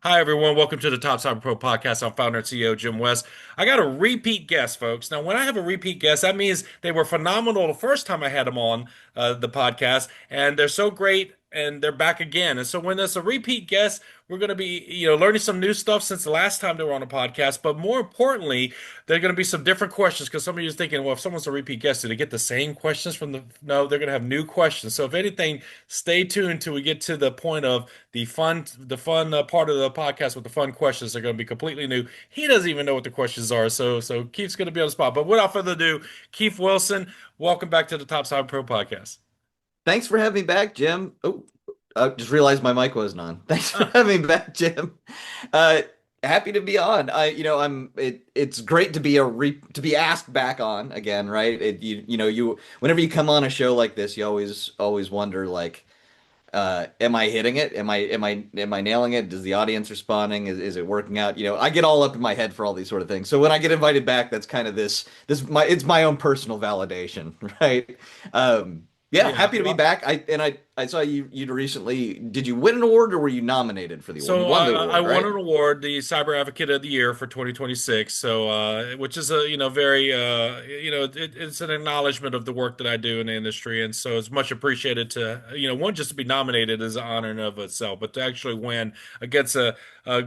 Hi, everyone. Welcome to the TopCyberPro podcast. I'm founder and CEO Jim West. I got a repeat guest, folks. Now, when I have a repeat guest, that means they were phenomenal the first time I had them on the podcast, and they're so great, and they're back again. And so, when there's a repeat guest, we're going to be, learning some new stuff since the last time they were on the podcast. But more importantly, there are going to be some different questions because some of you are thinking, well, if someone's a repeat guest, do they get the same questions from the? No, they're going to have new questions. So, if anything, stay tuned till we get to the point of the fun part of the podcast with the fun questions are going to be completely new. He doesn't even know what the questions are, so Keith's going to be on the spot. But without further ado, Keith Wilson, welcome back to the Top Side Pro podcast. Thanks for having me back, Jim. Oh, I just realized my mic wasn't on. Thanks for having me back, Jim. Uh, Happy to be on. It's great to be to be asked back on again, right? You whenever you come on a show like this, you always wonder like, am I hitting it? Am I nailing it? Does the audience responding? Is it working out? I get all up in my head for all these sort of things. So when I get invited back, that's kind of it's my own personal validation, right? Yeah, Yeah, happy to be well, back. I saw you'd recently, did you win an award or were you nominated for the award? You so won the I award, won right? an award, the Cyber Advocate of the Year for 2026. So which is a very it's an acknowledgement of the work that I do in the industry, and so it's much appreciated to one just to be nominated is an honor in and of itself, but to actually win against a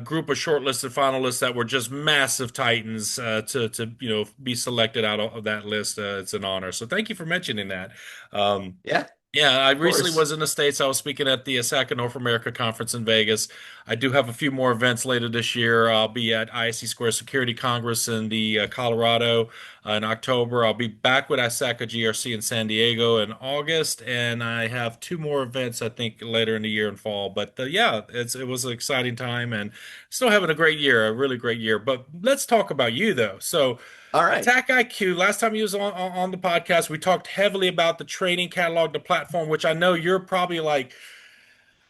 group of shortlisted finalists that were just massive titans to be selected out of that list, it's an honor. So thank you for mentioning that. Um, Yeah, of Yeah, I recently course. was in the States. I was speaking at the Att&ck North America conference in Vegas. I do have a few more events later this year. I'll be at ISC Square Security Congress in the Colorado in October. I'll be back with Att&ck GRC in San Diego in August, and I have two more events I think later in the year in fall. But yeah, it was an exciting time and still having a great year, a really great year. But let's talk about you though. So. All right. Attack IQ. Last time you was on the podcast, we talked heavily about the training catalog, the platform, which I know you're probably like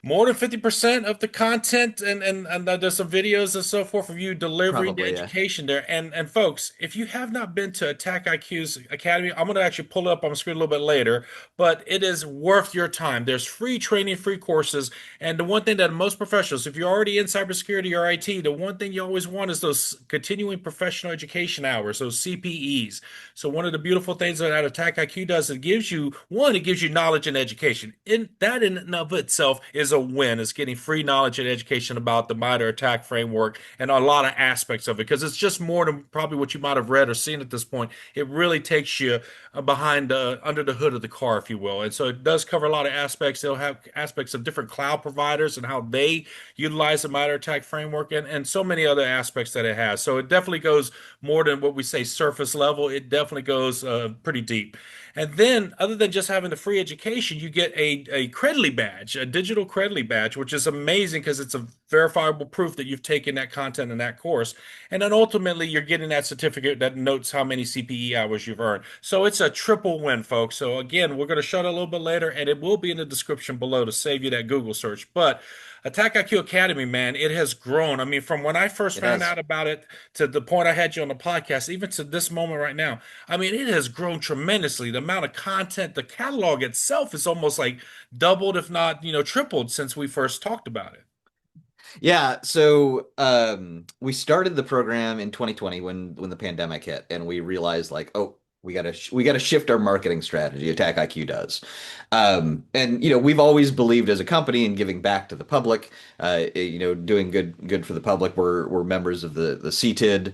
more than 50% of the content and there's some videos and so forth of you delivering the Probably, yeah. education there. And folks, if you have not been to Attack IQ's Academy, I'm going to actually pull it up on the screen a little bit later, but it is worth your time. There's free training, free courses. And the one thing that most professionals, if you're already in cybersecurity or IT, the one thing you always want is those continuing professional education hours, those CPEs. So one of the beautiful things that Attack IQ does, it gives you knowledge and education. In and of itself is a win. It's getting free knowledge and education about the MITRE ATT&ck framework and a lot of aspects of it because it's just more than probably what you might have read or seen at this point. It really takes you behind under the hood of the car, if you will. And so it does cover a lot of aspects. It'll have aspects of different cloud providers and how they utilize the MITRE ATT&ck framework and so many other aspects that it has. So it definitely goes more than what we say surface level. It definitely goes pretty deep. And then, other than just having the free education, you get a Credly badge, a digital Credly badge, which is amazing because it's a verifiable proof that you've taken that content in that course. And then ultimately, you're getting that certificate that notes how many CPE hours you've earned. So it's a triple win, folks. So again, we're going to show it a little bit later, and it will be in the description below to save you that Google search. But Attack IQ Academy, man, it has grown. I mean, from when I first It found has. out about it to the point I had you on the podcast, even to this moment right now, I mean, it has grown tremendously. The amount of content, the catalog itself is almost like doubled, if not, tripled since we first talked about it. Yeah, so we started the program in 2020 when the pandemic hit, and we realized like, oh, we gotta shift our marketing strategy. Attack IQ does, and we've always believed as a company in giving back to the public, doing good for the public. We're members of the CTID.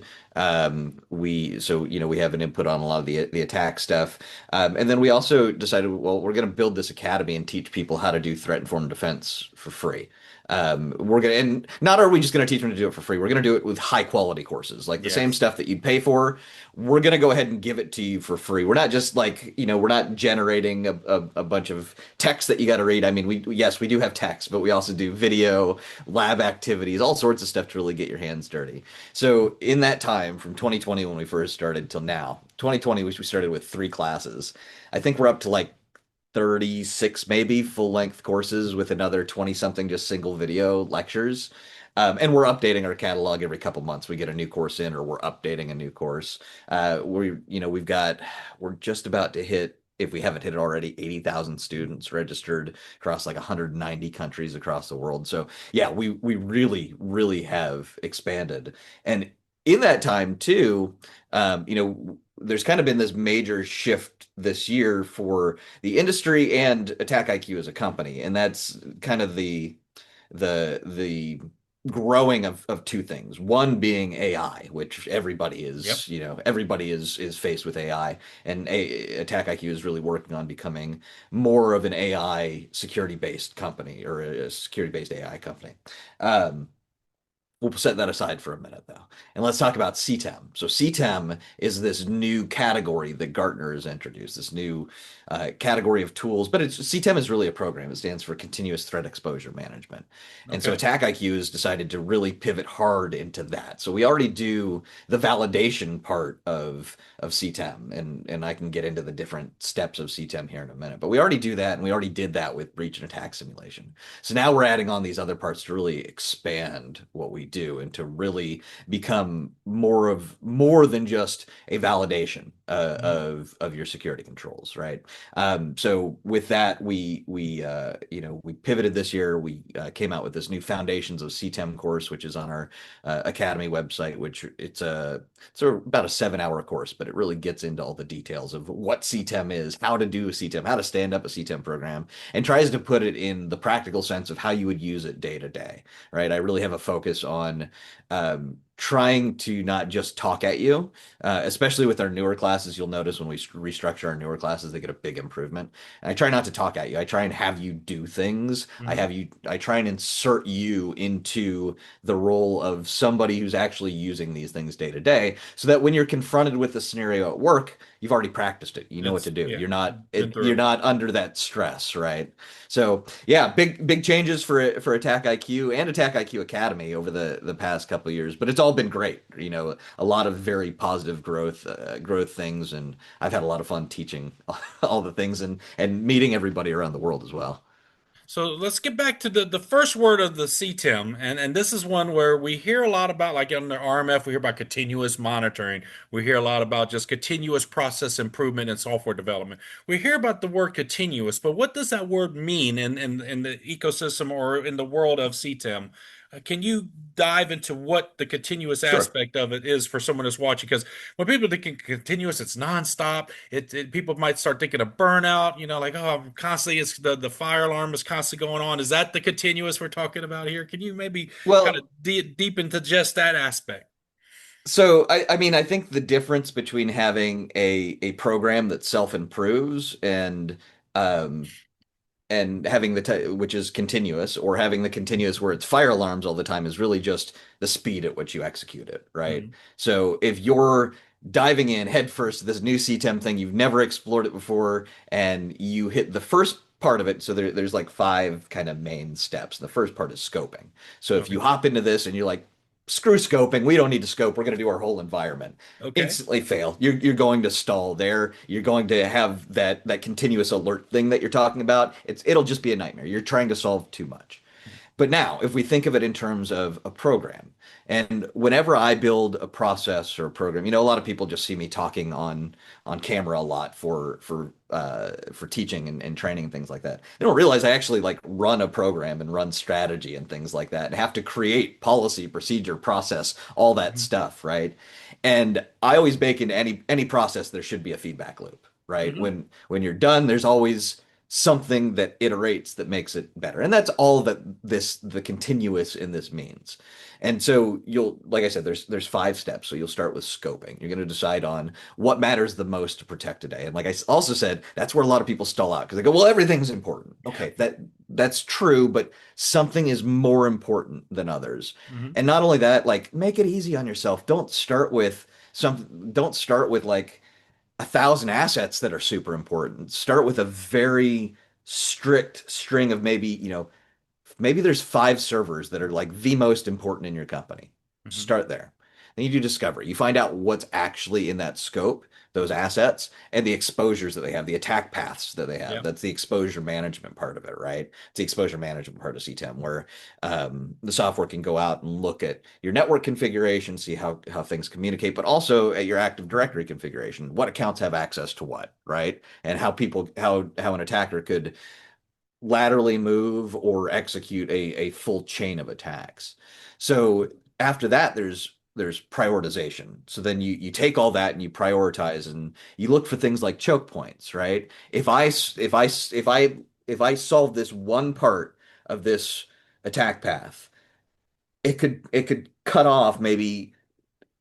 We have an input on a lot of the attack stuff, and then we also decided, well, we're gonna build this academy and teach people how to do threat informed defense for free. And not are we just going to teach them to do it for free. We're going to do it with high quality courses, like the same Yes. stuff that you'd pay for. We're going to go ahead and give it to you for free. We're not just like, we're not generating a bunch of text that you got to read. I mean, yes, we do have text, but we also do video, lab activities, all sorts of stuff to really get your hands dirty. So in that time from 2020 when we first started till now, 2020 we started with 3 classes. I think we're up to like 36 maybe full length courses with another 20 something just single video lectures. And we're updating our catalog every couple months. We get a new course in or we're updating a new course. We're just about to hit if we haven't hit it already, 80,000 students registered across like 190 countries across the world. So yeah, we really, really have expanded. And in that time too, there's kind of been this major shift this year for the industry and Att&ck as a company, and that's kind of the growing of two things. One being AI, which Yep. everybody is faced with AI, and Att&ck is really working on becoming more of an AI security based company or a security based AI company. Um, We'll set that aside for a minute, though. And let's talk about CTEM. So, CTEM is this new category that Gartner has introduced, this new category of tools. But CTEM is really a program. It stands for Continuous Threat Exposure Management. And so, Okay. Att&ck has decided to really pivot hard into that. So, we already do the validation part of CTEM, and I can get into the different steps of CTEM here in a minute. But we already do that, and we already did that with breach and attack simulation. So now we're adding on these other parts to really expand what we do and to really become more than just a validation Mhm. of your security controls, right? So with that, we pivoted this year. We came out with this new Foundations of CTEM course, which is on our Academy website. Which it's about a 7 hour course, but it really gets into all the details of what CTEM is, how to do a CTEM, how to stand up a CTEM program, and tries to put it in the practical sense of how you would use it day to day, right? I really have a focus on trying to not just talk at you, especially with our newer classes. You'll notice when we restructure our newer classes, they get a big improvement. And I try not to talk at you. I try and have you do things. Mhm. I try and insert you into the role of somebody who's actually using these things day to day, so that when you're confronted with a scenario at work, you've already practiced it. You know what to It's do. yeah, been You're through it. not under that stress, right? So yeah, big changes for Att&ck and Att&ck Academy over the past couple of years, but it's all been great. A lot of very positive growth things, and I've had a lot of fun teaching all the things and meeting everybody around the world as well. So let's get back to the first word of the CTEM, and this is one where we hear a lot about, like on the RMF, we hear about continuous monitoring. We hear a lot about just continuous process improvement and software development. We hear about the word continuous, but what does that word mean in the ecosystem or in the world of CTEM? Can you dive into what the continuous Sure. aspect of it is for someone that's watching? Because when people think continuous, it's nonstop. People might start thinking of burnout. Like, oh, I'm constantly, it's the fire alarm is constantly going on. Is that the continuous we're talking about here? Can you maybe kind of Well, deep into just that aspect? so I mean, I think the difference between having a program that self-improves um, and having which is continuous, or having the continuous where it's fire alarms all the time, is really just the speed at which you execute it, right? Mhm. So if you're diving in headfirst to this new CTEM thing, you've never explored it before, and you hit the first part of it. So there's like five kind of main steps. The first part is scoping. So if you Okay. hop into this and you're like, screw scoping, we don't need to scope, we're going to do our whole environment, Okay. instantly fail. You're going to stall there. You're going to have that continuous alert thing that you're talking about. It'll just be a nightmare. You're trying to solve too much. But now, if we think of it in terms of a program, and whenever I build a process or a program, a lot of people just see me talking on camera a lot for teaching and training and things like that. They don't realize I actually like run a program and run strategy and things like that, and have to create policy, procedure, process, all that Mhm. stuff, right? And I always bake into any process there should be a feedback loop, right? Mhm. When you're done, there's always something that iterates that makes it better. And that's all that the continuous in this means. And so like I said, there's five steps. So you'll start with scoping. You're going to decide on what matters the most to protect today. And like I also said, that's where a lot of people stall out because they go, well, everything's important. Yeah. Okay, that's true, but something is more important than others. Mhm. And not only that, like make it easy on yourself. Don't start with like 1,000 assets that are super important. Start with a very strict string of maybe there's 5 servers that are like the most important in your company. Mhm. Start there. Then you do discovery. You find out what's actually in that scope those assets and the exposures that they have, the attack paths that they have. Yeah. That's the exposure management part of it, right? It's the exposure management part of CTEM where the software can go out and look at your network configuration, see how things communicate, but also at your Active Directory configuration, what accounts have access to what, right? And how an attacker could laterally move or execute a full chain of attacks. So after that, there's prioritization. So then you take all that and you prioritize and you look for things like choke points, right? If I solve this one part of this attack path, it could cut off maybe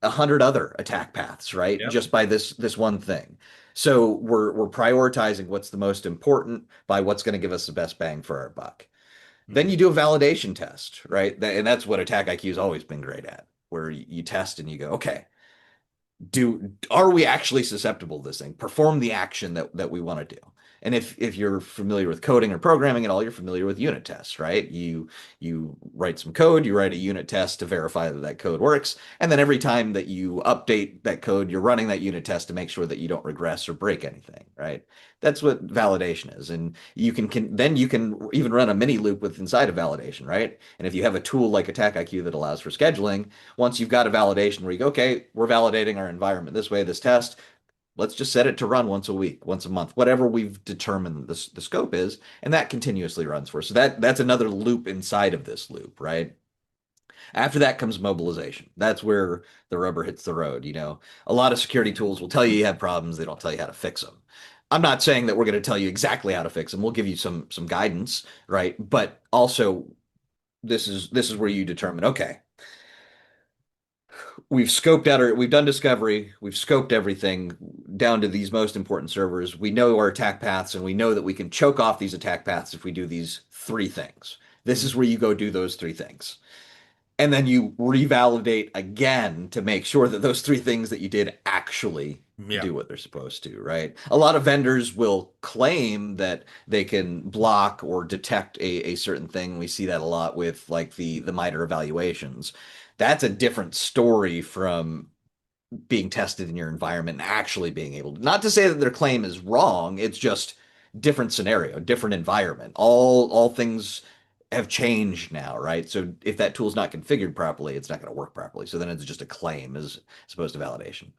100 other attack paths, right? Yep. Just by this one thing. So we're prioritizing what's the most important by what's going to give us the best bang for our buck. Then Mhm. you do a validation test, right? And that's what Attack IQ has always been great at, where you test and you go, okay, do are we actually susceptible to this thing? Perform the action that we want to do. And if you're familiar with coding or programming at all, you're familiar with unit tests, right? You write some code, you write a unit test to verify that that code works, and then every time that you update that code, you're running that unit test to make sure that you don't regress or break anything, right? That's what validation is. And then you can even run a mini loop with inside of validation, right? And if you have a tool like Attack IQ that allows for scheduling, once you've got a validation where you go, okay, we're validating our environment this way, this test, let's just set it to run once a week, once a month, whatever we've determined the scope is, and that continuously runs for. So that's another loop inside of this loop, right? After that comes mobilization. That's where the rubber hits the road. A lot of security tools will tell you you have problems, they don't tell you how to fix them. I'm not saying that we're going to tell you exactly how to fix them. We'll give you some guidance, right? But also this is where you determine, okay, we've done discovery, we've scoped everything down to these most important servers. We know our attack paths and we know that we can choke off these attack paths if we do these three things. This is Mhm. where you go do those three things. And then you revalidate again to make sure that those three things that you did actually Yeah. do what they're supposed to, right? A lot of vendors will claim that they can block or detect a certain thing. We see that a lot with like the MITRE evaluations. That's a different story from being tested in your environment and actually being able to, not to say that their claim is wrong, it's just different scenario, different environment. All things have changed now, right? So if that tool's not configured properly, it's not going to work properly. So then it's just a claim as opposed to validation.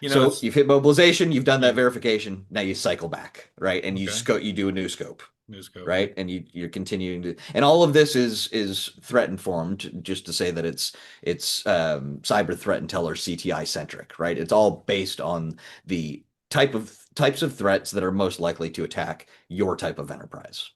So It's you've hit mobilization, you've done yeah. that verification, now you cycle back, right? And Okay. you do a new scope, New scope. Yeah. right? And you're continuing to, and all of this is threat informed, just to say that it's cyber threat intel or CTI centric, right? It's all based on the types of threats that are most likely to attack your type of enterprise.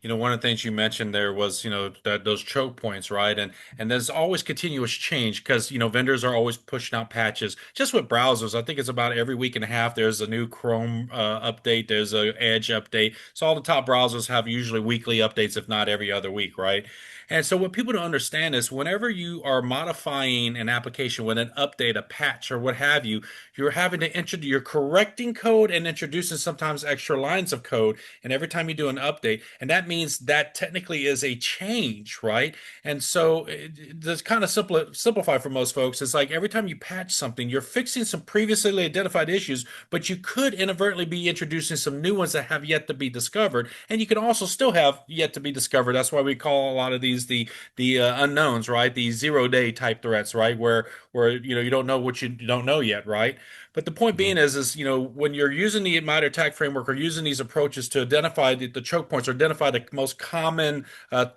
One of the things you mentioned there was, that those choke points, right? And there's always continuous change because, vendors are always pushing out patches. Just with browsers, I think it's about every week and a half. There's a new Chrome update. There's a Edge update. So all the top browsers have usually weekly updates, if not every other week, right? And so what people don't understand is whenever you are modifying an application with an update, a patch, or what have you, you're having to you're correcting code and introducing sometimes extra lines of code. And every time you do an update, and that means that technically is a change, right? And so that's kind of simplify for most folks. It's like every time you patch something, you're fixing some previously identified issues, but you could inadvertently be introducing some new ones that have yet to be discovered, and you can also still have yet to be discovered. That's why we call a lot of these the unknowns, right? The 0 day type threats, right? Where you don't know what you don't know yet, right? But the point being Mhm. is when you're using the MITRE attack framework or using these approaches to identify the choke points or identify the most common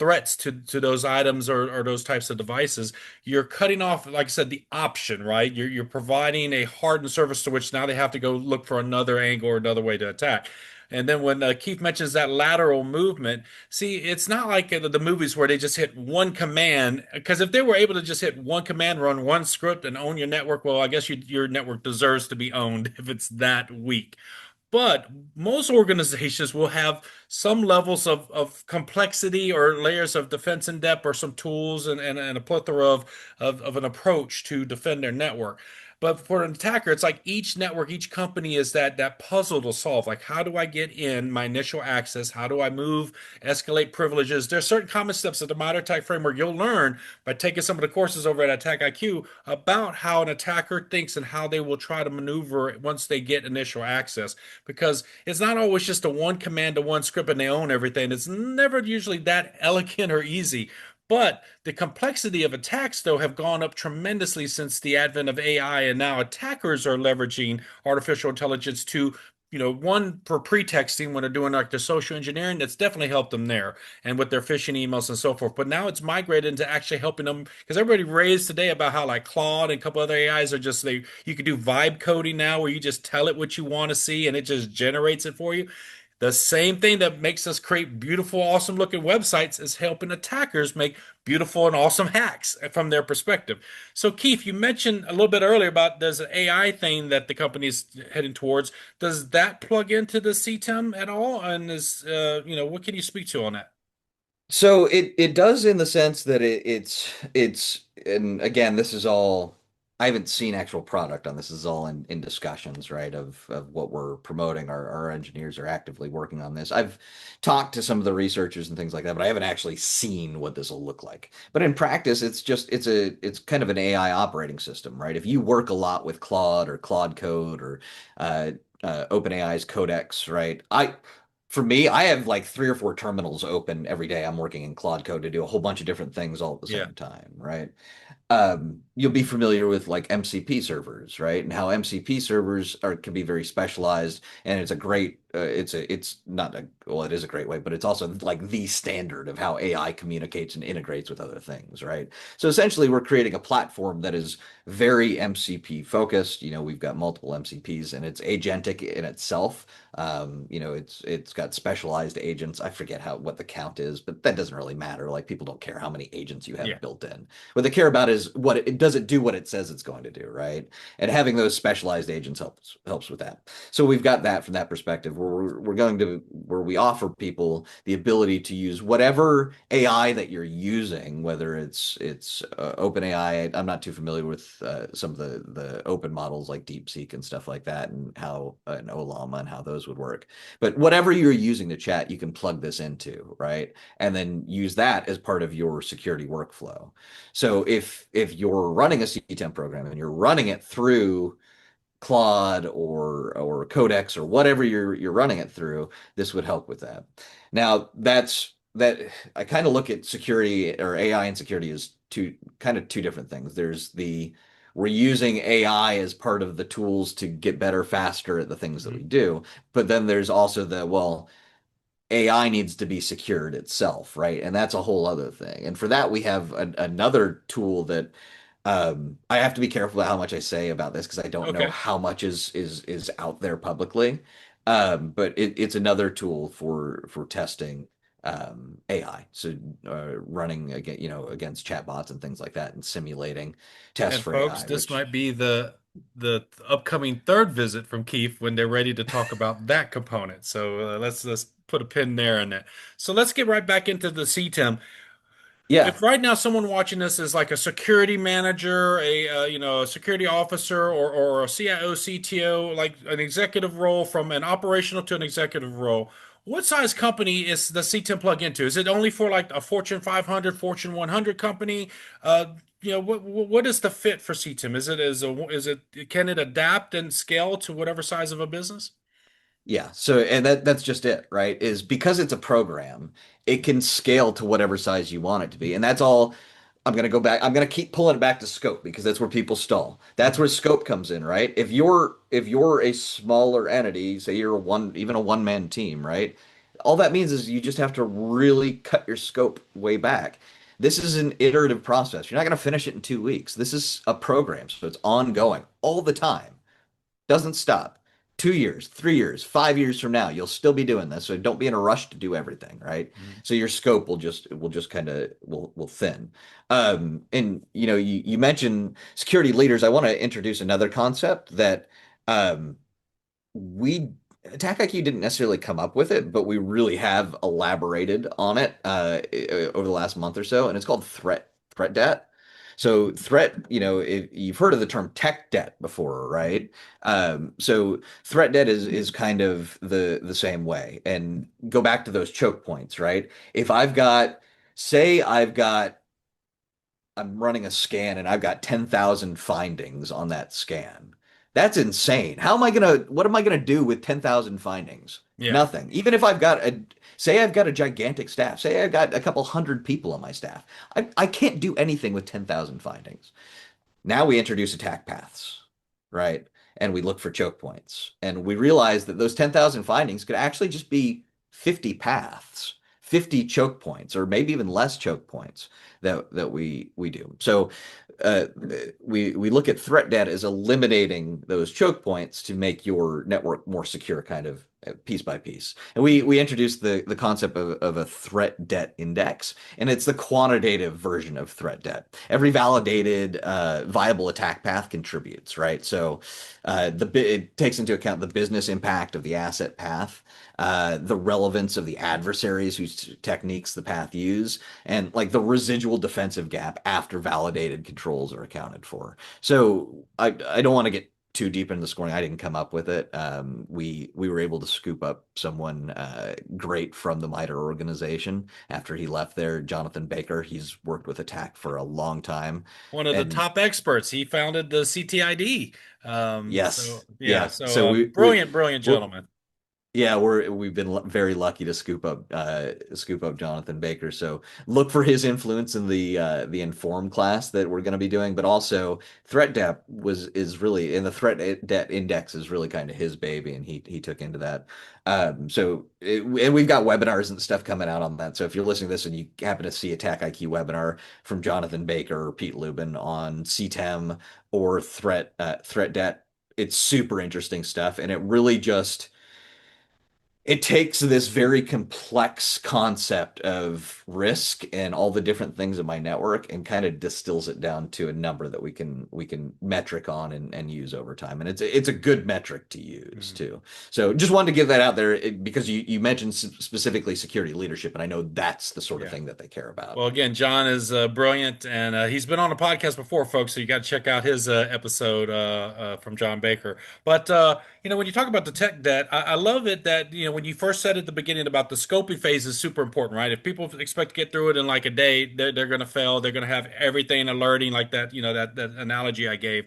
threats to those items or those types of devices, you're cutting off, like I said, the option, right? You're providing a hardened surface to which now they have to go look for another angle or another way to attack. And then when Keith mentions that lateral movement, see, it's not like the movies where they just hit one command. Because if they were able to just hit one command, run one script, and own your network, well, I guess your network deserves to be owned if it's that weak. But most organizations will have some levels of complexity or layers of defense in depth or some tools and a plethora of an approach to defend their network. But for an attacker, it's like each network, each company is that puzzle to solve. Like, how do I get in my initial access? How do I move, escalate privileges? There's certain common steps that the modern attack framework you'll learn by taking some of the courses over at Attack IQ about how an attacker thinks and how they will try to maneuver once they get initial access. Because it's not always just a one command to one script and they own everything. It's never usually that elegant or easy. But the complexity of attacks, though, have gone up tremendously since the advent of AI, and now attackers are leveraging artificial intelligence to, one for pretexting when they're doing like their social engineering. That's definitely helped them there, and with their phishing emails and so forth. But now it's migrated into actually helping them because everybody raised today about how like Claude and a couple other AIs are just you can do vibe coding now where you just tell it what you want to see and it just generates it for you. The same thing that makes us create beautiful, awesome looking websites is helping attackers make beautiful and awesome hacks from their perspective. So, Keith, you mentioned a little bit earlier about there's an AI thing that the company is heading towards. Does that plug into the CTEM at all? And what can you speak to on that? So it does in the sense that it's and again, this is all, I haven't seen actual product on this. This is all in discussions, right? Of what we're promoting. Our engineers are actively working on this. I've talked to some of the researchers and things like that, but I haven't actually seen what this will look like. But in practice, it's kind of an AI operating system, right? If you work a lot with Claude or Claude Code or uh, OpenAI's Codex, right? For me, I have like three or four terminals open every day. I'm working in Claude Code to do a whole bunch of different things all at the Yeah. same time, right? You'll be familiar with like MCP servers, right? And how MCP servers are can be very specialized, and it's a great, it's not a, well, it is a great way, but it's also like the standard of how AI communicates and integrates with other things, right? So essentially, we're creating a platform that is very MCP focused. We've got multiple MCPs, and it's agentic in itself. It's got specialized agents. I forget what the count is, but that doesn't really matter. Like people don't care how many agents you Yeah. have built in. What they care about is what it does, it do what it says it's going to do, right? And having those specialized agents helps with that. So we've got that from that perspective where we're going to where we offer people the ability to use whatever AI that you're using, whether it's open AI. I'm not too familiar with some of the open models like DeepSeek and stuff like that, and how an Olama and how those would work. But whatever you're using to chat, you can plug this into, right? And then use that as part of your security workflow. So if you're running a CTEM program and you're running it through Claude or Codex or whatever you're running it through, this would help with that. Now that I kind of look at security or AI and security as two different things. There's the we're using AI as part of the tools to get better faster at the things that Mhm. we do, but then there's also the, well, AI needs to be secured itself, right? And that's a whole other thing. And for that, we have another tool that I have to be careful about how much I say about this because I don't know Okay. how much is out there publicly. But it's another tool for testing AI. So running against against chatbots and things like that, and simulating tests And for folks, AI, this which might be the upcoming third visit from Keith when they're ready to talk about that component. So let's put a pin there in that. So let's get right back into the CTEM. yeah. If right now someone watching this is like a security manager, a security officer, or a CIO, CTO, like an executive role from an operational to an executive role, what size company is the C10 plug into? Is it only for like a Fortune 500, Fortune 100 company? What is the fit for CTEM? Can it adapt and scale to whatever size of a business? Yeah, so and that's just it, right? Is because it's a program, it can scale to whatever size you want it to be. And that's all. I'm going to go back. I'm going to keep pulling it back to scope because that's where people stall. That's Mhm. where scope comes in, right? If you're a smaller entity, say you're even a one-man team, right? All that means is you just have to really cut your scope way back. This is an iterative process. You're not going to finish it in 2 weeks. This is a program, so it's ongoing all the time, doesn't stop. 2 years, 3 years, 5 years from now, you'll still be doing this. So don't be in a rush to do everything, right? Mhm. So your scope will just kind of will thin. And you mentioned security leaders. I want to introduce another concept that um, we Attack IQ didn't necessarily come up with it, but we really have elaborated on it over the last month or so, and it's called threat debt. So threat, if you've heard of the term tech debt before, right? So threat debt is kind of the same way. And go back to those choke points, right? If say I'm running a scan and I've got 10,000 findings on that scan. That's insane. What am I gonna do with 10,000 findings? Yeah. Nothing. Even if say I've got a gigantic staff, say I've got a couple hundred people on my staff, I can't do anything with 10,000 findings. Now we introduce attack paths, right? And we look for choke points. And we realize that those 10,000 findings could actually just be 50 paths, 50 choke points, or maybe even less choke points that we do. So uh, we look at threat debt as eliminating those choke points to make your network more secure, kind of piece by piece. And we introduced the concept of a threat debt index, and it's the quantitative version of threat debt. Every validated viable attack path contributes, right? So it takes into account the business impact of the asset path, the relevance of the adversaries whose techniques the path use, and like the residual defensive gap after validated controls are accounted for. So I don't want to get too deep into the scoring. I didn't come up with it. We were able to scoop up someone great from the MITRE organization after he left there, Jonathan Baker. He's worked with Attack for a long time, One of the and top experts. He founded the CTID. So yes, yeah, yeah. so So brilliant, brilliant we're gentleman. Yeah, we've been very lucky to scoop up Jonathan Baker. So look for his influence in the Inform class that we're going to be doing, but also threat debt is really in the threat debt index is really kind of his baby, and he took into that. And we've got webinars and stuff coming out on that. So if you're listening to this and you happen to see a Att&ck webinar from Jonathan Baker or Pete Lubin on CTEM or threat debt, it's super interesting stuff, and it takes this very complex concept of risk and all the different things in my network and kind of distills it down to a number that we can metric on and use over time. And it's a good metric to use Mhm. too. So just wanted to give that out there because you mentioned specifically security leadership, and I know that's the sort of Yeah. thing that they care about. Well, again, John is brilliant, and he's been on a podcast before, folks. So you got to check out his episode from John Baker. But when you talk about the tech debt, I love it that when you first said at the beginning about the scoping phase is super important, right? If people expect to get through it in like a day, they're going to fail. They're going to have everything alerting, like that. That analogy I gave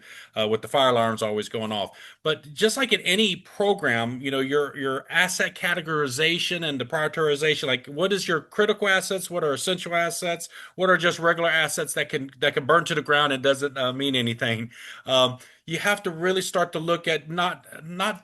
with the fire alarms always going off. But just like in any program, your asset categorization and the prioritization, like what is your critical assets, what are essential assets, what are just regular assets that can burn to the ground and doesn't mean anything. You have to really start to look at not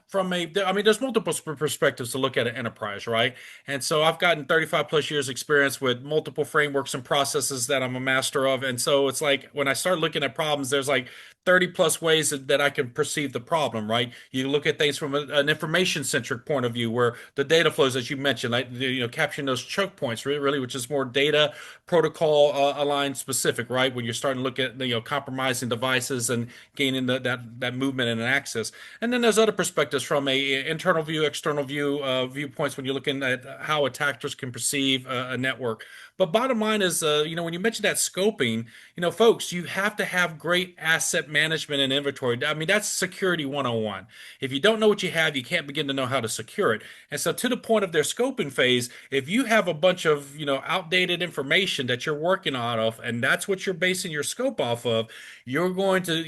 from I mean, there's multiple perspectives to look at an enterprise, right? And so I've gotten 35 plus years experience with multiple frameworks and processes that I'm a master of. And so it's like when I start looking at problems, there's like 30 plus ways that I can perceive the problem, right? You look at things from an information centric point of view where the data flows, as you mentioned, like, capturing those choke points, really, which is more data protocol aligned specific, right? When you're starting to look at, compromising devices and gaining that movement and access. And then there's other perspectives from a internal view, external view, viewpoints when you're looking at how attackers can perceive a network. But bottom line is, when you mention that scoping, folks, you have to have great asset management and inventory. I mean, that's security 101. If you don't know what you have, you can't begin to know how to secure it. And so, to the point of their scoping phase, if you have a bunch of, outdated information that you're working out of, and that's what you're basing your scope off of, you're going to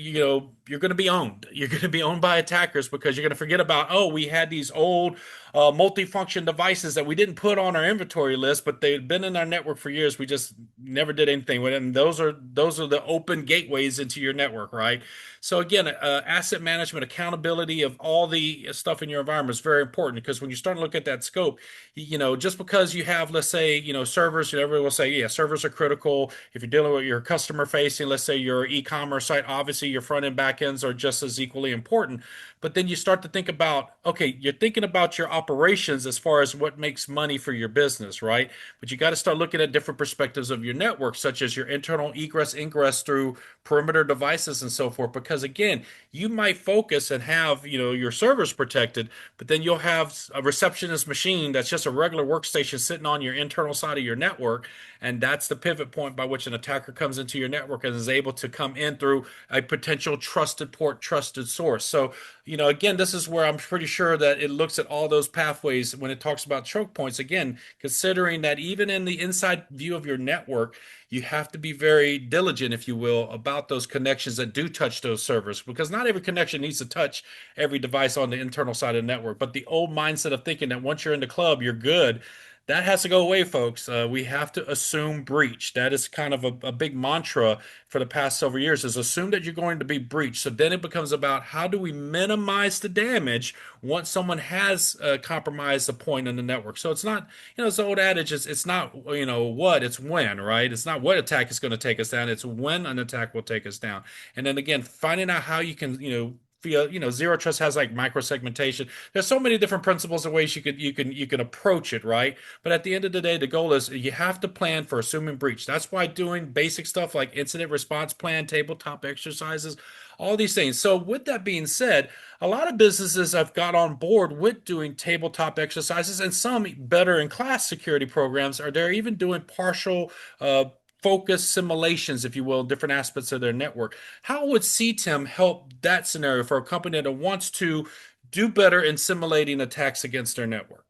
be owned. You're going to be owned by attackers because you're going to forget about, oh, we had these old multi-function devices that we didn't put on our inventory list, but they've been in our network for years. We just never did anything with it. And those are the open gateways into your network, right? So again, asset management, accountability of all the stuff in your environment is very important because when you start to look at that scope, just because you have, let's say, servers, everyone will say, yeah, servers are critical. If you're dealing with your customer facing, let's say your e-commerce site, obviously your front end, back end operations are just as equally important. But then you start to think about, okay, you're thinking about your operations as far as what makes money for your business, right? But you got to start looking at different perspectives of your network, such as your internal egress, ingress through perimeter devices and so forth. Because again, you might focus and have, your servers protected, but then you'll have a receptionist machine that's just a regular workstation sitting on your internal side of your network. And that's the pivot point by which an attacker comes into your network and is able to come in through a potential trusted port, trusted source. So, again, this is where I'm pretty sure that it looks at all those pathways when it talks about choke points. Again, considering that even in the inside view of your network, you have to be very diligent, if you will, about those connections that do touch those servers, because not every connection needs to touch every device on the internal side of the network. But the old mindset of thinking that once you're in the club, you're good, that has to go away, folks. We have to assume breach. That is kind of a big mantra for the past several years, is assume that you're going to be breached. So then it becomes about how do we minimize the damage once someone has compromised a point in the network. So it's not, it's the old adage, it's not, what, it's when, right? It's not what attack is going to take us down. It's when an attack will take us down. And then again, finding out how you can, via, zero trust has like microsegmentation. There's so many different principles and ways you can approach it, right? But at the end of the day, the goal is you have to plan for assuming breach. That's why doing basic stuff like incident response plan, tabletop exercises, all these things. So with that being said, a lot of businesses have got on board with doing tabletop exercises, and some better in class security programs are they're even doing partial focus simulations, if you will, in different aspects of their network. How would CTEM help that scenario for a company that wants to do better in simulating attacks against their network?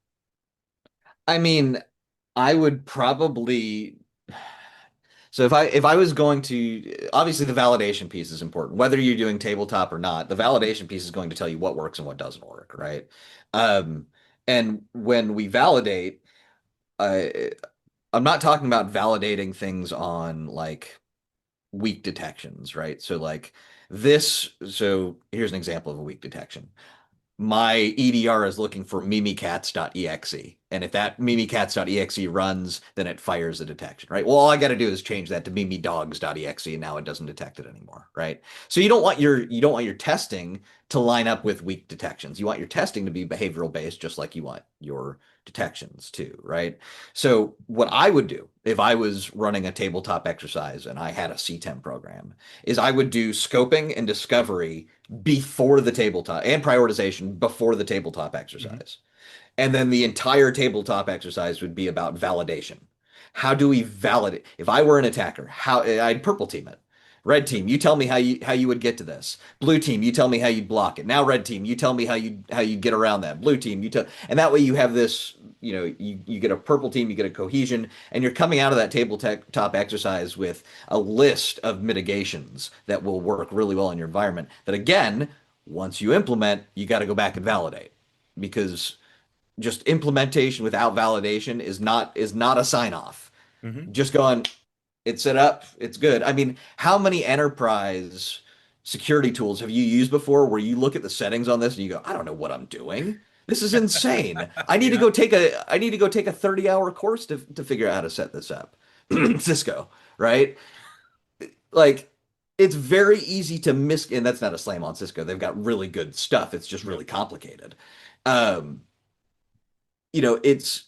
I mean, I would probably so if I was going to obviously the validation piece is important. Whether you're doing tabletop or not, the validation piece is going to tell you what works and what doesn't work, right? Um, and when we validate, I I'm not talking about validating things on like weak detections, right? So here's an example of a weak detection. My EDR is looking for mimikatz.exe. And if that mimikatz.exe runs, then it fires a detection, right? Well, all I got to do is change that to mimidogs.exe, and now it doesn't detect it anymore, right? So you don't want your testing to line up with weak detections. You want your testing to be behavioral based, just like you want your detections too, right? So what I would do if I was running a tabletop exercise and I had a CTEM program is I would do scoping and discovery before the tabletop and prioritization before the tabletop Mhm. exercise. And then the entire tabletop exercise would be about validation. How do we validate? If I were an attacker, how I'd purple team it. Red team, you tell me how you would get to this. Blue team, you tell me how you'd block it. Now red team, you tell me how you get around that. Blue team, you tell, and that way you have this, you get a purple team, you get a cohesion, and you're coming out of that tabletop exercise with a list of mitigations that will work really well in your environment. That again, once you implement, you got to go back and validate because just implementation without validation is not a sign off. Mhm. Just going, it's set up, it's good. I mean, how many enterprise security tools have you used before where you look at the settings on this and you go, I don't know what I'm doing. This is insane. Yeah. I need to go take a 30-hour course to figure out how to set this up. Cisco, right? Like it's very easy to miss, and that's not a slam on Cisco. They've got really good stuff. It's just Yep. really complicated. Um, you know, it's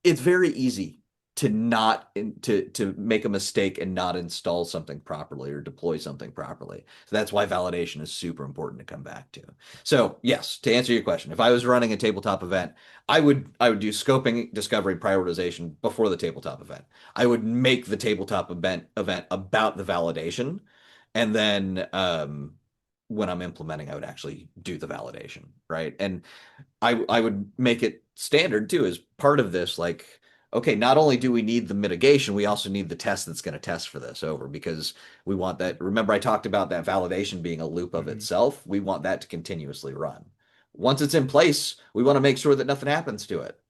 very easy to not to make a mistake and not install something properly or deploy something properly. So that's why validation is super important to come back to. So yes, to answer your question, if I was running a tabletop event, I would do scoping, discovery, prioritization before the tabletop event. I would make the tabletop event about the validation, and then when I'm implementing, I would actually do the validation, right? And I would make it standard too as part of this, like, okay, not only do we need the mitigation, we also need the test that's going to test for this over because we want that. Remember, I talked about that validation being a loop of Mhm. itself. We want that to continuously run. Once it's in place, we want to make sure that nothing happens to it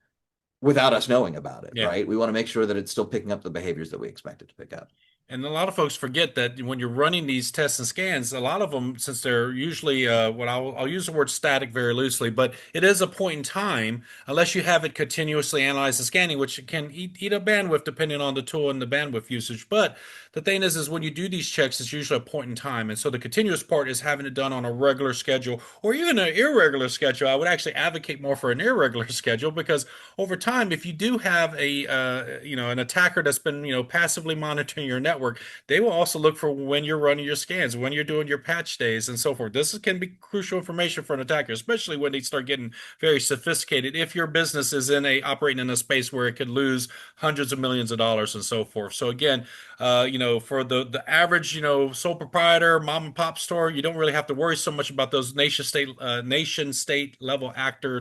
without us knowing about it, Yeah. right? We want to make sure that it's still picking up the behaviors that we expect it to pick up. And a lot of folks forget that when you're running these tests and scans, a lot of them, since they're usually what I'll use the word static very loosely, but it is a point in time, unless you have it continuously analyzed and scanning, which can eat up bandwidth depending on the tool and the bandwidth usage. But the thing is when you do these checks, it's usually a point in time. And so the continuous part is having it done on a regular schedule or even an irregular schedule. I would actually advocate more for an irregular schedule because over time, if you do have an attacker that's been passively monitoring your network, they will also look for when you're running your scans, when you're doing your patch days, and so forth. Can be crucial information for an attacker, especially when they start getting very sophisticated. If your business is operating in a space where it could lose hundreds of millions of dollars and so forth. So again, for the average sole proprietor, mom and pop store, you don't really have to worry so much about those nation state level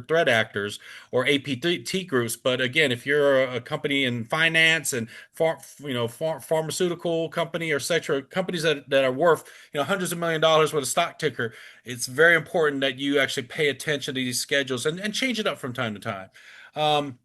threat actors or APT groups. But again, if you're a company in finance and pharmaceutical company or etc., companies that are worth hundreds of $1 millions with a stock ticker, it's very important that you actually pay attention to these schedules and change it up from time to time. Um,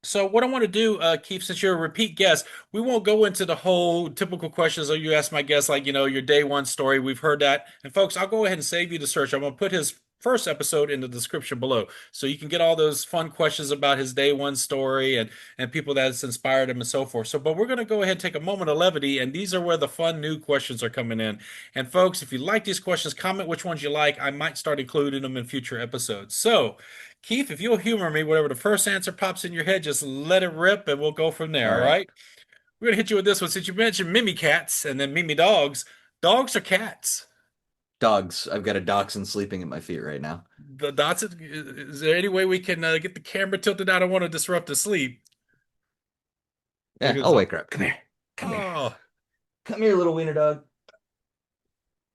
so what I want to do, Keith, since you're a repeat guest, we won't go into the whole typical questions that you ask my guests, like, your day one story. We've heard that. And folks, I'll go ahead and save you the search. I'm going to put his first episode in the description below. So you can get all those fun questions about his day one story and people that's inspired him and so forth. So, but we're going to go ahead and take a moment of levity. And these are where the fun new questions are coming in. And folks, if you like these questions, comment which ones you like. I might start including them in future episodes. So, Keith, if you'll humor me, whatever the first answer pops in your head, just let it rip and we'll go from there. All All right. right. We're going to hit you with this one. Since you mentioned Mimi cats and then Mimi dogs, dogs or cats? Dogs. I've got a dachshund sleeping at my feet right now. The dots, is there any way we can get the camera tilted? I don't want to disrupt the sleep. Look Yeah, at I'll this. wake her up. Come here. Come here. Oh, Come here, little wiener dog.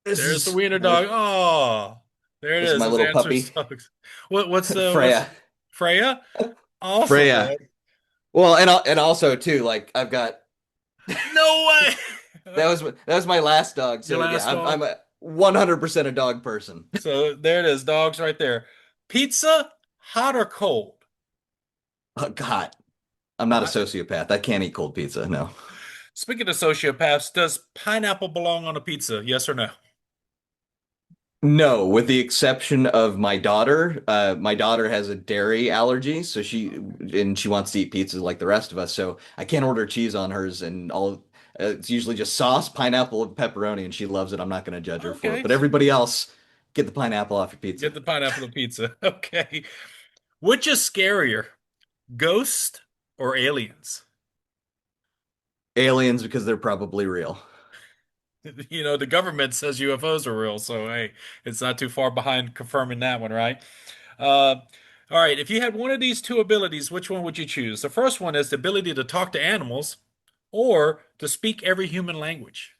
This there's the is wiener my dog. Oh, there it this is is. my His little answer puppy, sucks. What's Freya. Freya? Awesome, man. Freya. Well, and also too, like I've got No way. that was my last dog. Your So yeah, last I'm dog. a 100% a dog person. So there it is, dogs right there. Pizza, hot or cold? Oh, God, I'm not a Hot. sociopath. I can't eat cold pizza. No. Speaking of sociopaths, does pineapple belong on a pizza? Yes or no? No, with the exception of my daughter. My daughter has a dairy allergy, so she wants to eat pizza like the rest of us. So I can't order cheese on hers, and all it's usually just sauce, pineapple, and pepperoni, and she loves it. I'm not going to judge her for it. Okay, But everybody else, get the pineapple off your pizza. get the pineapple on pizza. Okay. Which is scarier, ghost or aliens? Aliens because they're probably real. The government says UFOs are real, so hey, it's not too far behind confirming that one, right? Uh, all right, if you had one of these two abilities, which one would you choose? The first one is the ability to talk to animals or to speak every human language.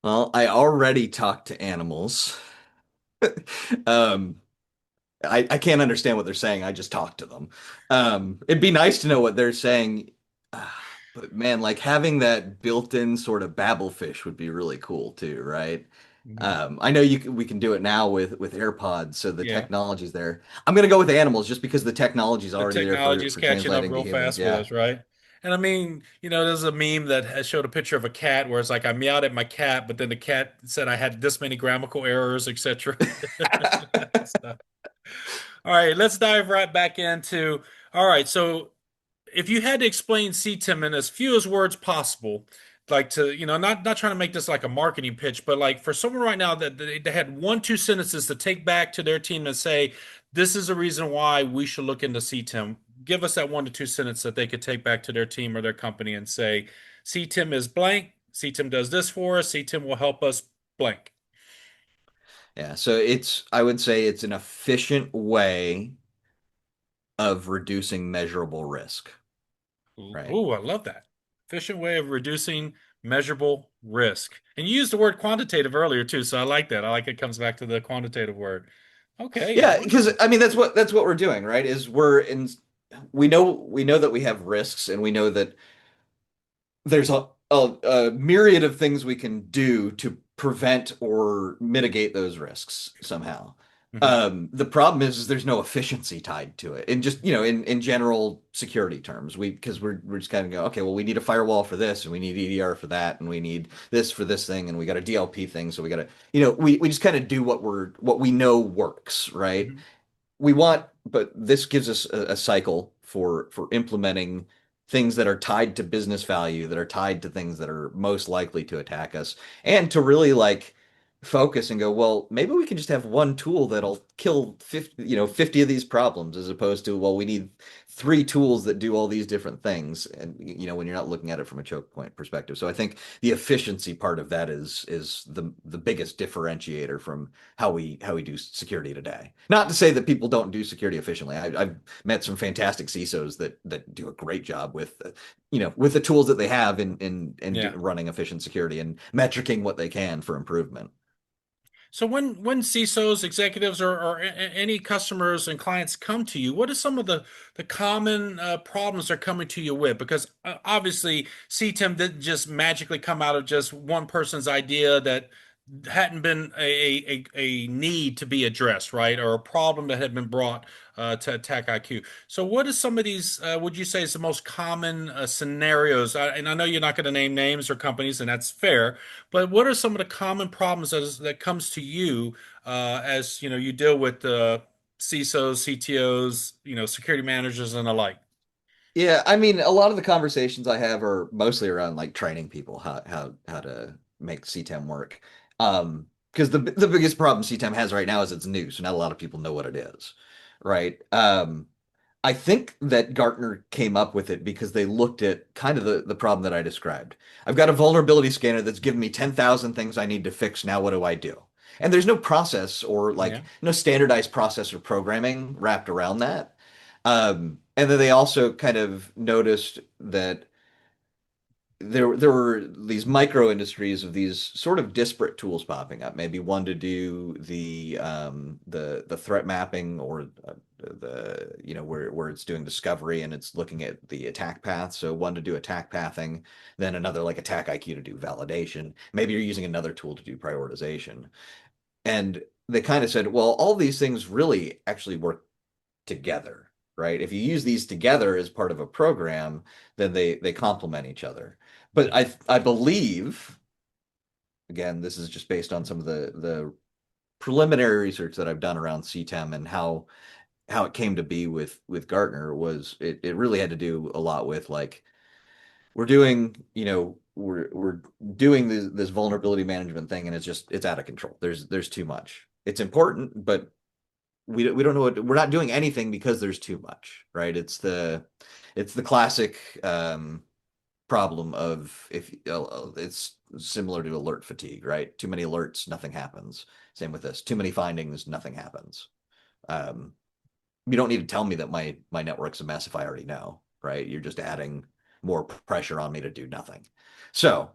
Well, I already talk to animals. Um, I can't understand what they're saying. I just talk to them. It'd be nice to know what they're saying. But man, like having that built-in sort of babble-fish would be really cool too, right? Mhm. I know we can do it now with AirPods, so the Yeah. technology's there. I'm gonna go with animals just because the technology's The already there technology is for catching up translating to real humans. fast with Yeah. us, right? And I mean, there's a meme that has showed a picture of a cat where it's like I meowed at my cat, but then the cat said I had this many grammatical errors, etc. So, all right, let's dive right back into. All right, so if you had to explain CTEM in as few as words possible, like to, not trying to make this like a marketing pitch, but like for someone right now that they had one, two sentences to take back to their team and say, this is the reason why we should look into CTEM. Give us that one to two sentence that they could take back to their team or their company and say, CTEM is blank. CTEM does this for us. CTEM will help us blank. Yeah, so I would say it's an efficient way of reducing measurable risk, right? Ooh, I love that. Efficient way of reducing measurable risk. And you used the word quantitative earlier too, so I like that. I like it comes back to the quantitative word. Okay, Yeah, because wonderful. I mean that's what we're doing, right? Is we know that we have risks and we know that there's a myriad of things we can do to prevent or mitigate those risks somehow. Hmm. The problem is there's no efficiency tied to it. And just, in general security terms, because we're just kind of go, okay, well, we need a firewall for this, and we need EDR for that, and we need this for this thing, and we got a DLP thing, so we got to, we just kind of do what we know works, right? Hmm. But this gives us a cycle for implementing things that are tied to business value, that are tied to things that are most likely to attack us, and to really like focus and go, well, maybe we can just have one tool that'll kill 50, 50 of these problems, as opposed to, well, we need three tools that do all these different things. And when you're not looking at it from a choke point perspective. So I think the efficiency part of that is the biggest differentiator from how we do security today. Not to say that people don't do security efficiently. I've met some fantastic CISOs that do a great job with the tools that they have in Yeah. running efficient security and metricing what they can for improvement. So when CISOs, executives, or any customers and clients come to you, what are some of the common problems they're coming to you with? Because obviously CTEM didn't just magically come out of just one person's idea that hadn't been a need to be addressed, right? Or a problem that had been brought to Attack IQ. So what are some of these, would you say is the most common scenarios? And I know you're not going to name names or companies, and that's fair, but what are some of the common problems that comes to you as you deal with CISOs, CTOs, security managers and the like? Yeah, I mean, a lot of the conversations I have are mostly around like training people how to make CTEM work. Because the biggest problem CTEM has right now is it's new, so not a lot of people know what it is, right? I think that Gartner came up with it because they looked at kind of the problem that I described. I've got a vulnerability scanner that's given me 10,000 things I need to fix. Now what do I do? And there's no process or like Yeah. no standardized process or programming wrapped around that. And then they also kind of noticed that there were these micro industries of these sort of disparate tools popping up. Maybe one to do the threat mapping, or the where it's doing discovery and it's looking at the attack path. So one to do attack pathing, then another like attack IQ to do validation. Maybe you're using another tool to do prioritization. And they kind of said, well, all these things really actually work together, right? If you use these together as part of a program, then they complement each other. But I believe, again, this is just based on some of the preliminary research that I've done around CTEM and how it came to be with Gartner, was it really had to do a lot with like we're doing this vulnerability management thing, and it's out of control. There's too much. It's important, but we don't know we're not doing anything because there's too much, right? It's the classic problem of, if it's similar to alert fatigue, right? Too many alerts, nothing happens. Same with this. Too many findings, nothing happens. Um, you don't need to tell me that my network's a mess if I already know, right? You're just adding more pressure on me to do nothing. So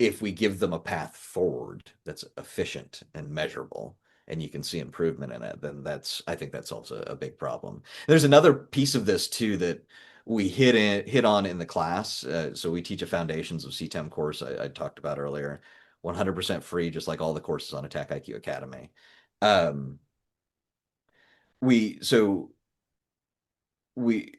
if we give them a path forward that's efficient and measurable, and you can see improvement in it, then I think that solves a big problem. There's another piece of this too that we hit on in the class. So we teach a Foundations of CTEM course I talked about earlier, 100% free, just like all the courses on Attack IQ Academy. Um, we so we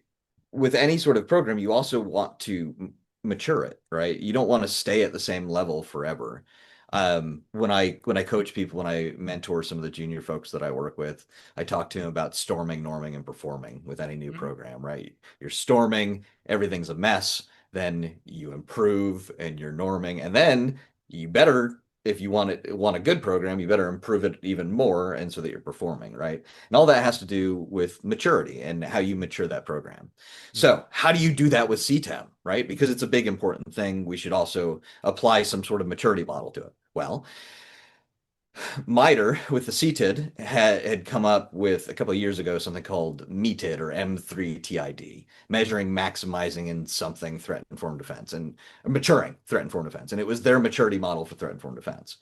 with any sort of program, you also want to mature it, right? You don't want to stay at the same level forever. When I coach people, when I mentor some of the junior folks that I work with, I talk to them about storming, norming, and performing with any new Mhm. program, right? You're storming, everything's a mess, then you improve and you're norming, and then you better, if you want a good program, you better improve it even more, and so that you're performing, right? And all that has to do with maturity and how you mature that program. Mhm. So, how do you do that with CTEM, right? Because it's a big important thing. We should also apply some sort of maturity model to it. Well, MITRE with the CTID had come up with a couple of years ago something called METID, or M3TID, Mhm. measuring, maximizing, in something threat informed defense, and maturing threat informed defense. And it was their maturity model for threat informed defense.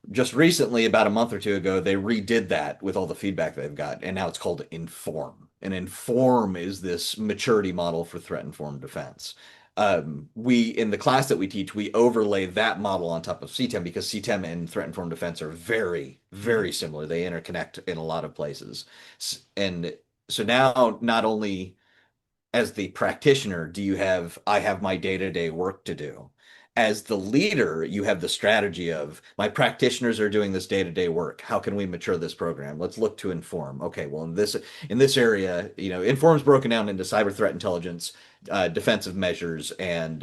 Just recently, about a month or two ago, they redid that with all the feedback they've got, and now it's called Inform. And Inform is this maturity model for threat informed defense. We in the class that we teach, we overlay that model on top of CTEM because CTEM and threat informed defense are very, Mhm. very similar. They interconnect in a lot of places. And so now not only as the practitioner, do you have, I have my day-to-day work to do. As the leader, you have the strategy of my practitioners are doing this day-to-day work. How can we mature this program? Let's look to inform. Okay, well in this area, inform's broken down into cyber threat intelligence, defensive measures, and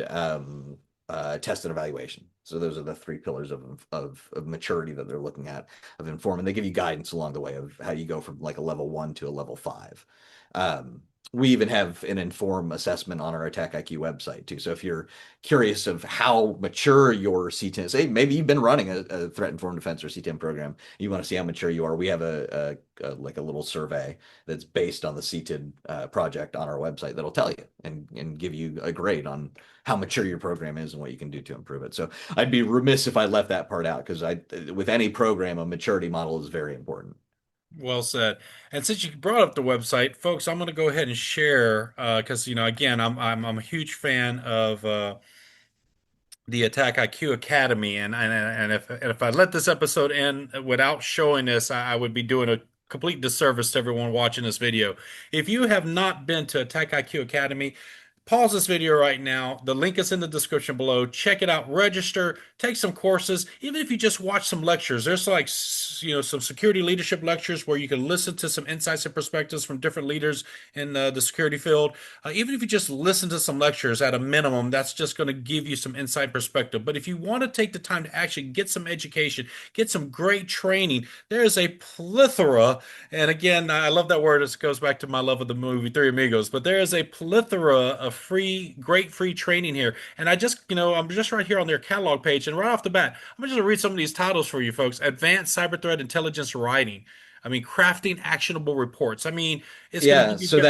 test and evaluation. So those are the three pillars of maturity that they're looking at of inform, and they give you guidance along the way of how you go from like a level 1 to a level 5. Um, we even have an inform assessment on our Att&ck website too. So if you're curious of how mature your CTEM, say maybe you've been running a threat informed defense or CTEM program, you want to see how mature you are. We have like a little survey that's based on the CTEM project on our website that'll tell you and give you a grade on how mature your program is and what you can do to improve it. So I'd be remiss if I left that part out because with any program, a maturity model is very important. Well said. And since you brought up the website, folks, I'm going to go ahead and share because again, I'm a huge fan of the Attack IQ Academy, and if I let this episode end without showing this, I would be doing a complete disservice to everyone watching this video. If you have not been to Attack IQ Academy, pause this video right now. The link is in the description below. Check it out, register, take some courses. Even if you just watch some lectures, there's like some security leadership lectures where you can listen to some insights and perspectives from different leaders in the security field. Even if you just listen to some lectures at a minimum, that's just going to give you some insight perspective. But if you want to take the time to actually get some education, get some great training, there is a plethora. And again, I love that word. It goes back to my love of the movie Three Amigos. But there is a plethora of great free training here. And I'm just right here on their catalog page. And right off the bat, I'm just going to read some of these titles for you folks. Advanced Cyber Threat Intelligence Writing. I mean, crafting actionable reports. I mean, it's going to Yeah, give you so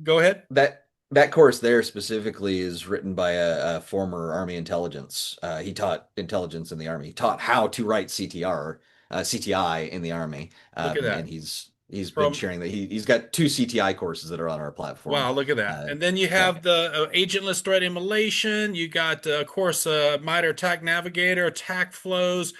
go ahead. that course there specifically is written by a former Army intelligence. He taught intelligence in the Army. He taught how to write CTI in the Army, Look at and that. he's been From sharing that he's got two CTI courses that are on our platform. Wow, look at that. Uh, And then you yeah, have the agentless threat immolation. You got, of course, MITRE ATT&ck Navigator, attack flows,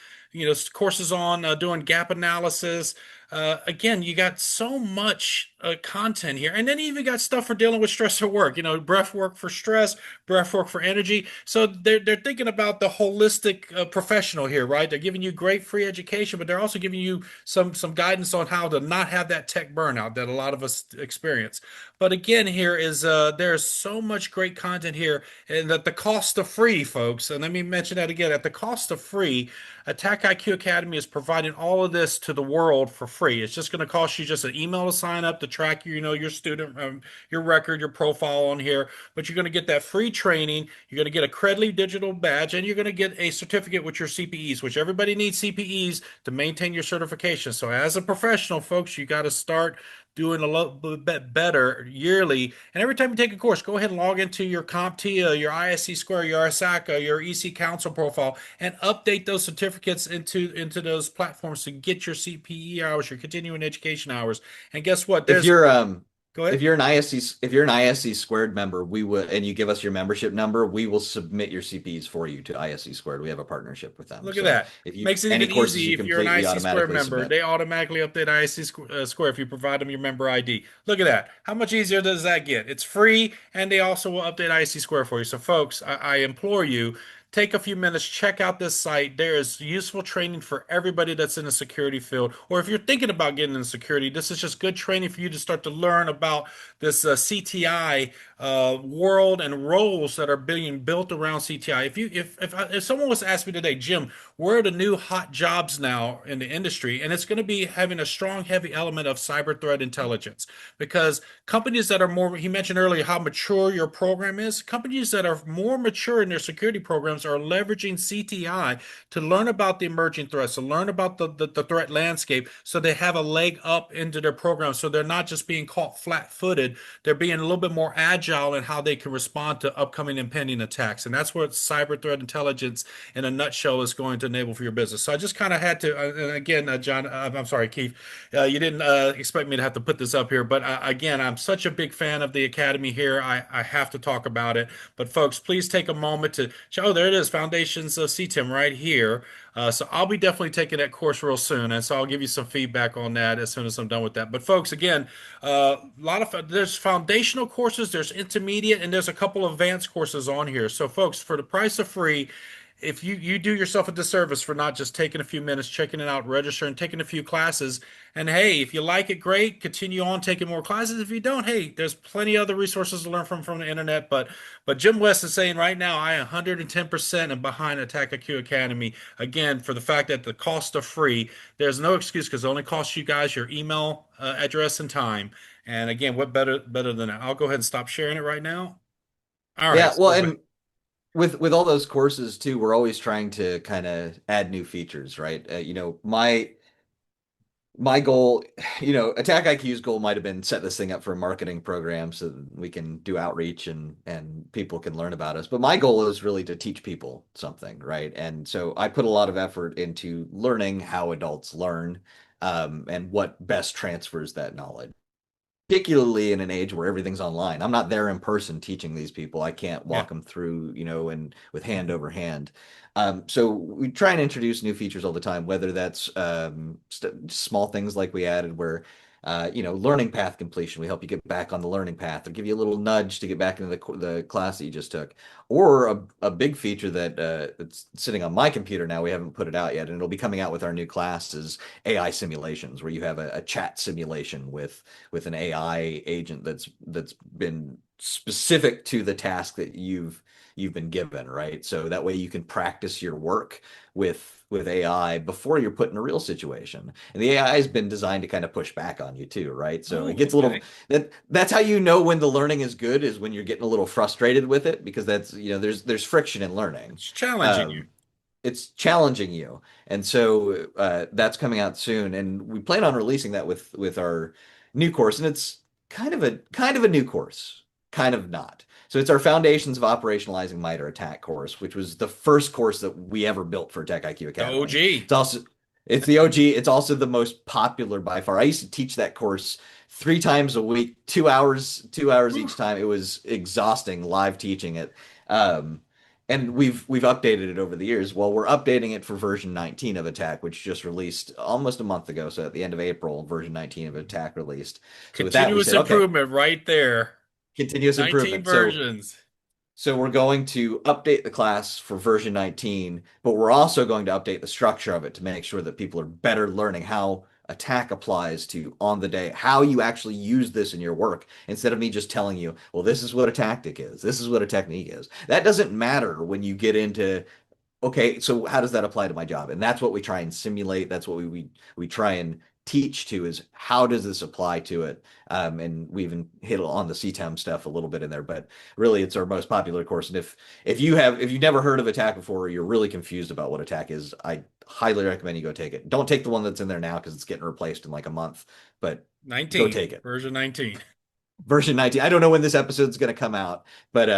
courses on doing gap analysis. Again, you got so much content here. And then you even got stuff for dealing with stress at work, breath work for stress, breath work for energy. So they're thinking about the holistic professional here, right? They're giving you great free education, but they're also giving you some guidance on how to not have that tech burnout that a lot of us experience. But again, here is there's so much great content here, and at the cost of free, folks. And let me mention that again: at the cost of free, Attack IQ Academy is providing all of this to the world for free. It's just going to cost you just an email to sign up to track your student, your record, your profile on here. But you're going to get that free training. You're going to get a Credly digital badge, and you're going to get a certificate with your CPEs, which everybody needs CPEs to maintain your certification. So as a professional, folks, you got to start doing a little bit better yearly. And every time you take a course, go ahead and log into your CompTIA, your ISC Square, your ISACA, your EC Council profile, and update those certificates into those platforms to get your CPE hours, your continuing education hours. And guess what? if There's you're Go ahead. if you're an ISC squared member, we will and you give us your membership number, we will submit your CPs for you to ISC squared. We have a partnership with them. Look at So that. if you Makes it any even courses easy you if you're an complete, we IC Square automatically member. submit. They automatically update IC Square if you provide them your member ID. Look at that. How much easier does that get? It's free, and they also will update IC Square for you. So, folks, I implore you, take a few minutes, check out this site. There is useful training for everybody that's in the security field. Or if you're thinking about getting into security, this is just good training for you to start to learn about this CTI world and roles that are being built around CTI. If someone was to ask me today, Jim, where are the new hot jobs now in the industry? And it's going to be having a strong, heavy element of cyber threat intelligence because companies that are more, he mentioned earlier how mature your program is. Companies that are more mature in their security programs programs are leveraging CTI to learn about the emerging threats, to learn about the threat landscape, so they have a leg up into their program. So they're not just being caught flat-footed, they're being a little bit more agile in how they can respond to upcoming impending attacks. And that's what cyber threat intelligence in a nutshell is going to enable for your business. So I just kind of had to, and again, John, I'm sorry, Keith, you didn't expect me to have to put this up here, but again, I'm such a big fan of the Academy here. I have to talk about it. But folks, please take a moment to show, oh, there it is, Foundations of CTEM right here. So I'll be definitely taking that course real soon, and so I'll give you some feedback on that as soon as I'm done with that. But folks, again, a lot of there's foundational courses, there's intermediate, and there's a couple of advanced courses on here. So folks, for the price of free, if you do yourself a disservice for not just taking a few minutes, checking it out, registering, taking a few classes, and hey, if you like it, great, continue on taking more classes. If you don't, hey, there's plenty of other resources to learn from the internet. But Jim West is saying right now, I 110% am behind Att&ck Academy. Again, for the fact that the cost of free, there's no excuse because it only costs you guys your email address and time. And again, what better than that? I'll go ahead and stop sharing it right now. All right, Yeah, well, so wait. and with all those courses too, we're always trying to kind of add new features, right? My goal, Attack IQ's goal might have been set this thing up for a marketing program so that we can do outreach and people can learn about us. But my goal is really to teach people something, right? And so I put a lot of effort into learning how adults learn, and what best transfers that knowledge, particularly in an age where everything's online. I'm not there in person teaching these people. I can't Yeah. walk them through, and with hand over hand. So we try and introduce new features all the time, whether that's small things like we added where, learning path completion. We help you get back on the learning path or give you a little nudge to get back into the class that you just took. Or a big feature that's sitting on my computer now, we haven't put it out yet, and it'll be coming out with our new class, is AI simulations, where you have a chat simulation with an AI agent that's been specific to the task that you've been given, right? So that way you can practice your work with AI before you're put in a real situation. And the AI has been designed to kind of push back on you too, right? So it Oh, gets a little okay. that's how you know when the learning is good, is when you're getting a little frustrated with it, because there's friction in learning. It's challenging you. Um, it's challenging you, and so that's coming out soon, and we plan on releasing that with our new course, and it's kind of a new course, kind of not. So it's our Foundations of Operationalizing MITRE ATT&ck course, which was the first course that we ever built for Tech IQ The Academy. OG. It's the OG. It's also the most popular by far. I used to teach that course 3 times a week, 2 hours, 2 hours Whew. each time. It was exhausting live teaching it. Um, and we've updated it over the years. Well, we're updating it for version 19 of Attack, which just released almost a month ago. So at the end of April, version 19 of Attack released. So with that, we Continuous said, okay, improvement right there. continuous 19 improvement. So versions. so we're going to update the class for version 19, but we're also going to update the structure of it to make sure that people are better learning how attack applies to on the day, how you actually use this in your work, instead of me just telling you, well, this is what a tactic is, this is what a technique is. That doesn't matter when you get into, okay, so how does that apply to my job? And that's what we try and simulate. That's what we try and teach to, is how does this apply to it? And we even hit on the CTEM stuff a little bit in there, but really it's our most popular course. And if you've never heard of attack before, or you're really confused about what attack is, I highly recommend you go take it. Don't take the one that's in there now because it's getting replaced in like a month, but go 19. take it. Version 19. Version 19. I don't know when this episode's going to come out, but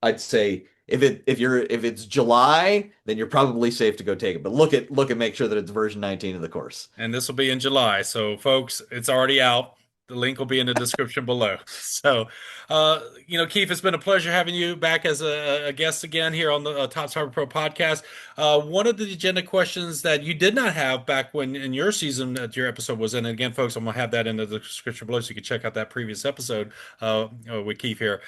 I'd say if it's July, then you're probably safe to go take it. But look and make sure that it's version 19 of the course. And this will be in July. So, folks, it's already out. The link will be in the description below. So, Keith, it's been a pleasure having you back as a guest again here on the Top Cyber Pro podcast. One of the agenda questions that you did not have back when in your season that your episode was in, and again, folks, I'm going to have that in the description below so you can check out that previous episode with Keith here.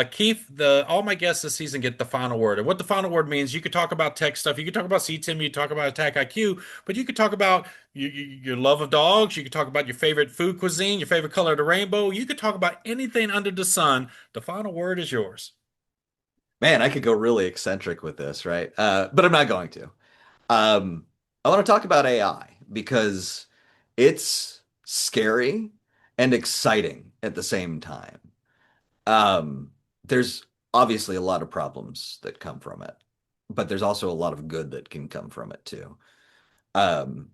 Keith, all my guests this season get the final word. And what the final word means, you could talk about tech stuff, you could talk about CTEM, you could talk about Attack IQ, but you could talk about your love of dogs. You could talk about your favorite food cuisine, your favorite color of the rainbow. You could talk about anything under the sun. The final word is yours. Man, I could go really eccentric with this, right? But I'm not going to. Um, I want to talk about AI because it's scary and exciting at the same time. There's obviously a lot of problems that come from it. but there's also a lot of good that can come from it too. Um,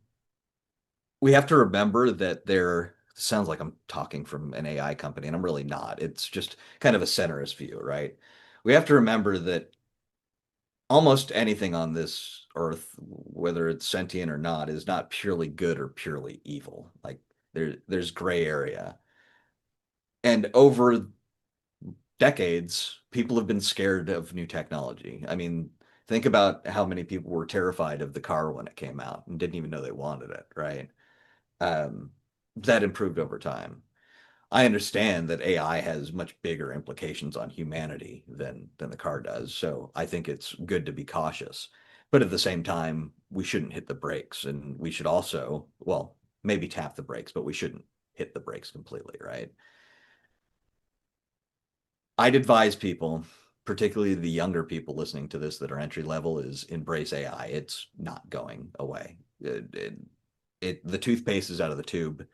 we have to remember that there sounds like I'm talking from an AI company, and I'm really not. It's just kind of a centerist view, right? We have to remember that almost anything on this earth, whether it's sentient or not, is not purely good or purely evil. Like there's gray area. And over decades, people have been scared of new technology. I mean, think about how many people were terrified of the car when it came out and didn't even know they wanted it, right? Um, that improved over time. I understand that AI has much bigger implications on humanity than the car does, so I think it's good to be cautious. But at the same time, we shouldn't hit the brakes, and we should also, well, maybe tap the brakes, but we shouldn't hit the brakes completely, right? I'd advise people, particularly the younger people listening to this that are entry level, is embrace AI. It's not going away. The toothpaste is out of the tube.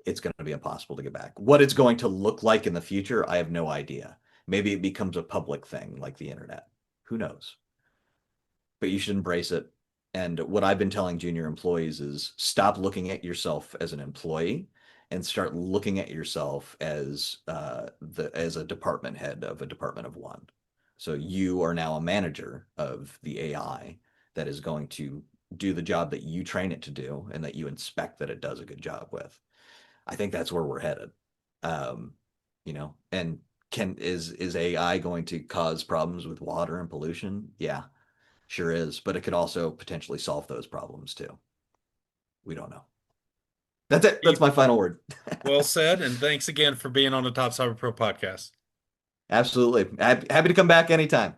It's going to be impossible to get back. What it's going to look like in the future, I have no idea. Maybe it becomes a public thing like the internet. Who knows? But you should embrace it. And what I've been telling junior employees is stop looking at yourself as an employee and start looking at yourself as as a department head of a department of one. So you are now a manager of the AI that is going to do the job that you train it to do and that you inspect that it does a good job with. I think that's where we're headed. Um, and can is AI going to cause problems with water and pollution? Yeah, sure is, but it could also potentially solve those problems too. We don't know. That's it. That's Keith, my final word. well said, and thanks again for being on the Top Cyber Pro podcast. Absolutely. Happy to come back anytime.